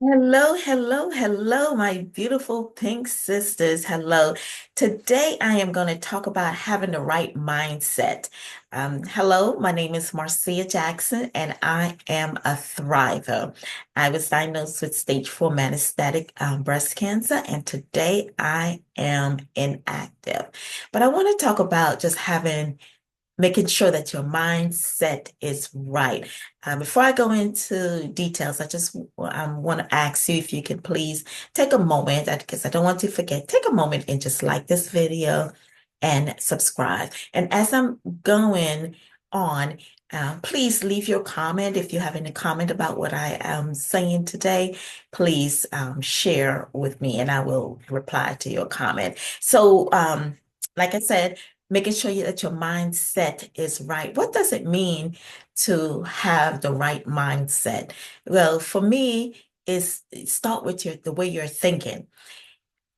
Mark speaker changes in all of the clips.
Speaker 1: Hello, hello, hello, my beautiful pink sisters. Hello. Today I am going to talk about having the right mindset. Hello, my name is Marcia Jackson, and I am a thriver. I was diagnosed with stage 4 metastatic breast cancer, and today I am inactive. But I want to talk about just making sure that your mindset is right. Before I go into details, I just want to ask you if you can please take a moment, because I don't want to forget, take a moment and just like this video and subscribe. And as I'm going on, please leave your comment. If you have any comment about what I am saying today, please share with me and I will reply to your comment. Like I said, making sure that your mindset is right. What does it mean to have the right mindset? Well, for me, is start with the way you're thinking.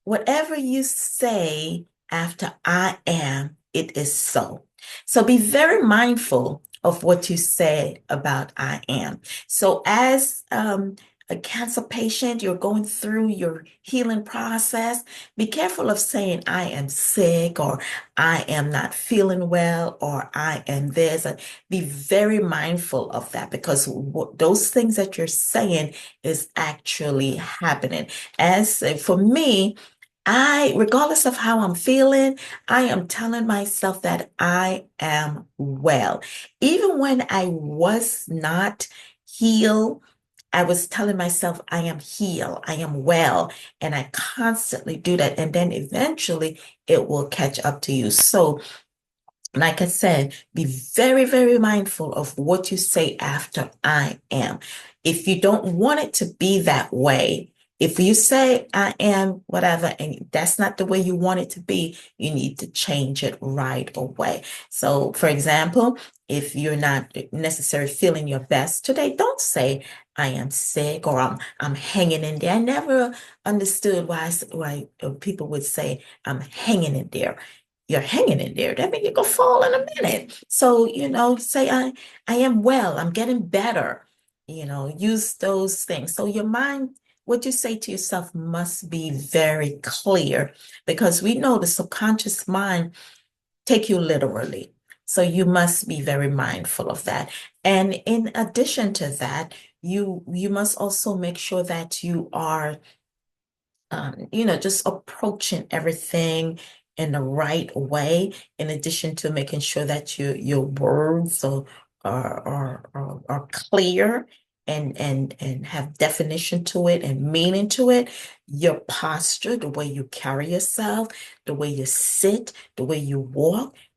Speaker 1: Whatever you say after I am, it is so. So be very mindful of what you say about I am. So as a cancer patient, you're going through your healing process. Be careful of saying I am sick or I am not feeling well or I am this. Be very mindful of that because those things that you're saying is actually happening. As for me, regardless of how I'm feeling, I am telling myself that I am well. Even when I was not healed, I was telling myself I am healed, I am well, and I constantly do that. And then eventually it will catch up to you. So, like I said, be very, very mindful of what you say after I am. If you don't want it to be that way, if you say I am whatever, and that's not the way you want it to be, you need to change it right away. So, for example, if you're not necessarily feeling your best today, don't say I am sick or I'm hanging in there. I never understood why people would say I'm hanging in there. You're hanging in there. That means you're gonna fall in a minute. So, say I am well, I'm getting better. Use those things. So your mind, what you say to yourself must be very clear because we know the subconscious mind take you literally. So you must be very mindful of that. And in addition to that, you must also make sure that you are just approaching everything in the right way, in addition to making sure that your words are clear and have definition to it and meaning to it. Your posture, the way you carry yourself, the way you sit, the way you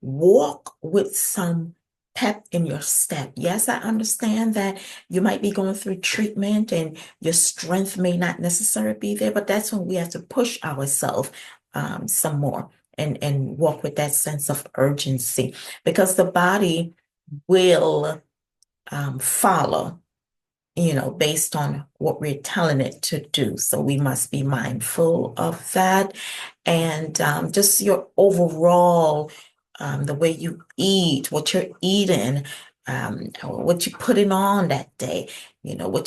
Speaker 1: walk with some pep in your step. Yes, I understand that you might be going through treatment and your strength may not necessarily be there, but that's when we have to push ourselves some more and walk with that sense of urgency because the body will follow, based on what we're telling it to do. So we must be mindful of that. And just your overall, the way you eat, what you're eating, what you're putting on that day,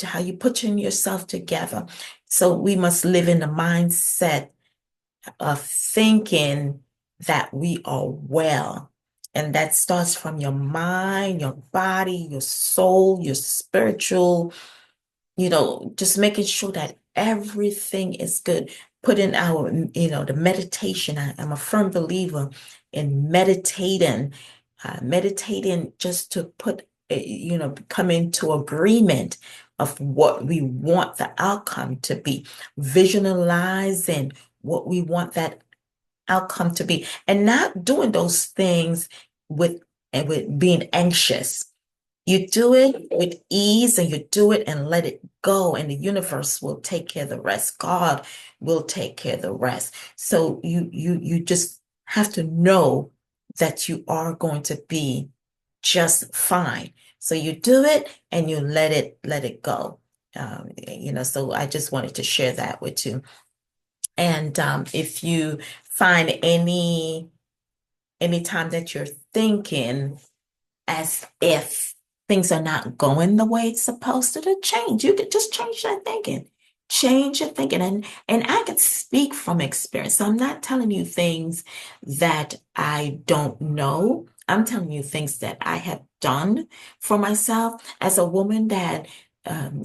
Speaker 1: how you putting yourself together. So we must live in the mindset of thinking that we are well. And that starts from your mind, your body, your soul, your spiritual, just making sure that everything is good. Put in the meditation. I'm a firm believer in meditating just to come into agreement of what we want the outcome to be, visualizing what we want that outcome to be, and not doing those things with being anxious. You do it with ease and you do it and let it go, and the universe will take care of the rest. God will take care of the rest. So you just have to know that you are going to be just fine. So you do it and you let it go. So I just wanted to share that with you. And if you find any time that you're thinking as if things are not going the way it's supposed to change. You could just change that thinking. change your thinking. And I can speak from experience. So I'm not telling you things that I don't know. I'm telling you things that I have done for myself as a woman that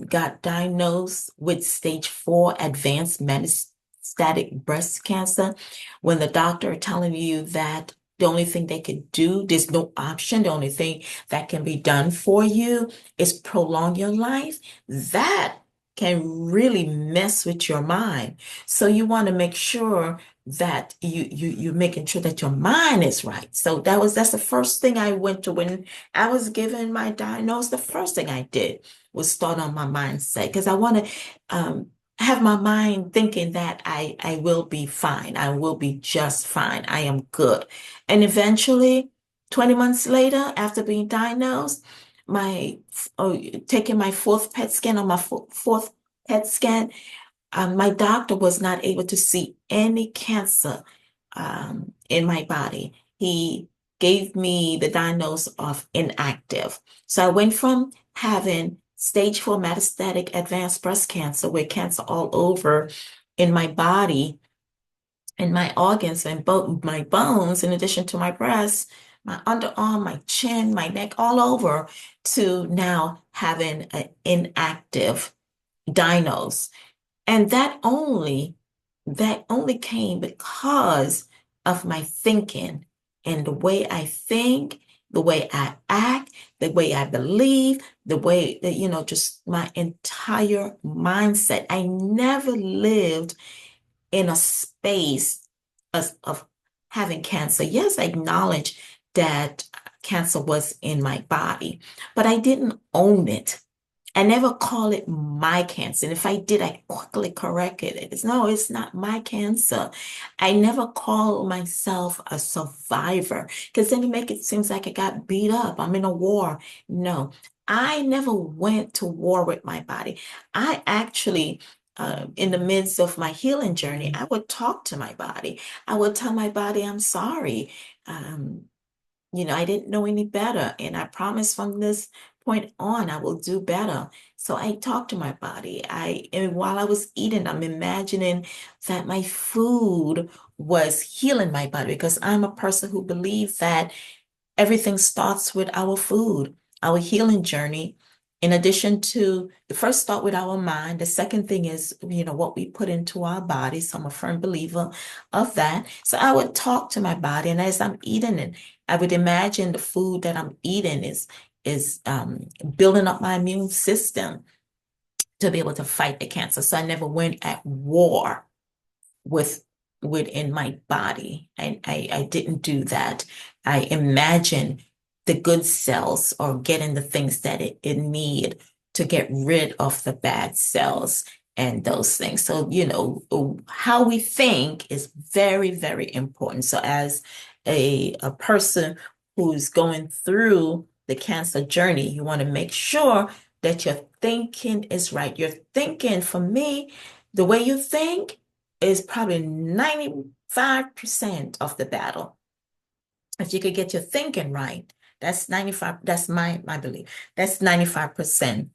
Speaker 1: got diagnosed with stage 4 advanced metastatic breast cancer. When the doctor are telling you that the only thing they could do, there's no option, the only thing that can be done for you is prolong your life. That can really mess with your mind. So you want to make sure that you're making sure that your mind is right. So that's the first thing I went to when I was given my diagnosis. The first thing I did was start on my mindset because I want to have my mind thinking that I will be fine. I will be just fine. I am good. And eventually, 20 months later, after being diagnosed, my taking my fourth PET scan on my fourth PET scan, my doctor was not able to see any cancer in my body. He gave me the diagnosis of inactive. So I went from having stage 4 metastatic advanced breast cancer with cancer all over in my body, in my organs and both my bones, in addition to my breast, my underarm, my chin, my neck, all over, to now having an inactive diagnosis. And that only came because of my thinking and the way I think, the way I act, the way I believe, the way that, just my entire mindset. I never lived in a space of having cancer. Yes, I acknowledge that cancer was in my body, but I didn't own it. I never call it my cancer. And if I did, I quickly corrected it. No, it's not my cancer. I never call myself a survivor because then you make it seem like I got beat up. I'm in a war. No, I never went to war with my body. I actually, in the midst of my healing journey, I would talk to my body. I would tell my body, I'm sorry. Um, I didn't know any better. And I promise from this point on, I will do better. So I talked to my body. And while I was eating, I'm imagining that my food was healing my body because I'm a person who believes that everything starts with our food, our healing journey. In addition to the first start with our mind, the second thing is, what we put into our body. So I'm a firm believer of that. So I would talk to my body, and as I'm eating it, I would imagine the food that I'm eating is building up my immune system to be able to fight the cancer. So I never went at war with within my body. I didn't do that. I imagine the good cells or getting the things that it need to get rid of the bad cells and those things. So, how we think is very, very important. So as a person who's going through the cancer journey, you want to make sure that your thinking is right. Your thinking, for me, the way you think is probably 95% of the battle. If you could get your thinking right, that's 95, that's my belief. That's 95%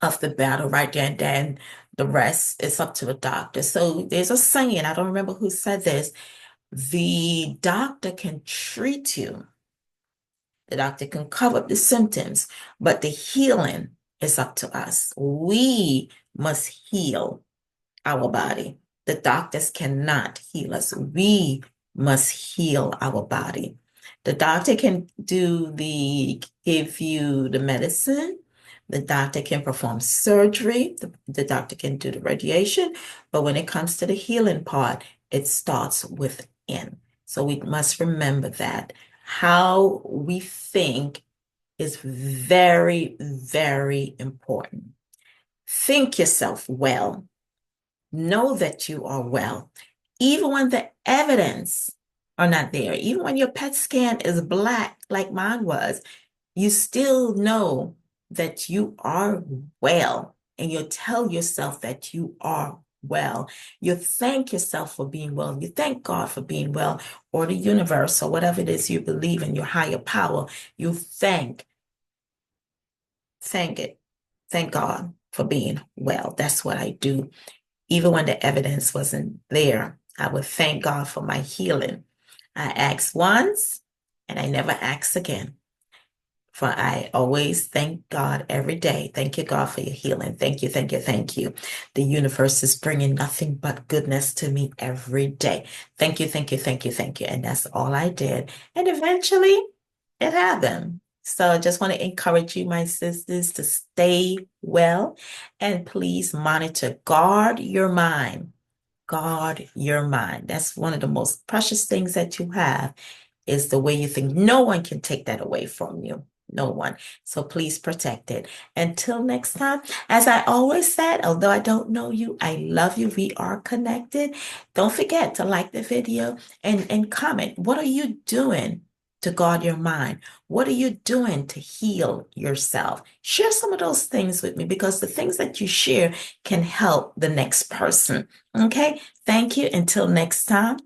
Speaker 1: of the battle right there. And then the rest is up to the doctor. So there's a saying, I don't remember who said this, the doctor can treat you, the doctor can cover up the symptoms, but the healing is up to us. We must heal our body. The doctors cannot heal us. We must heal our body. The doctor can give you the medicine. The doctor can perform surgery. The doctor can do the radiation. But when it comes to the healing part, it starts within. So we must remember that how we think is very, very important. Think yourself well. Know that you are well. Even when the evidence are not there, even when your PET scan is black like mine was, you still know that you are well. And you tell yourself that you are well. You thank yourself for being well. You thank God for being well, or the universe, or whatever it is you believe in, your higher power. You thank it. Thank God. for being well. That's what I do. Even when the evidence wasn't there, I would thank God for my healing. I asked once and I never asked again. For I always thank God every day. Thank you, God, for your healing. Thank you, thank you, thank you. The universe is bringing nothing but goodness to me every day. Thank you, thank you, thank you, thank you. And that's all I did. And eventually it happened. So I just want to encourage you, my sisters, to stay well and please monitor, guard your mind. Guard your mind. That's one of the most precious things that you have is the way you think. No one can take that away from you. No one. So please protect it. Until next time, as I always said, although I don't know you, I love you. We are connected. Don't forget to like the video and comment. What are you doing to guard your mind? What are you doing to heal yourself? Share some of those things with me because the things that you share can help the next person. Okay? Thank you. Until next time.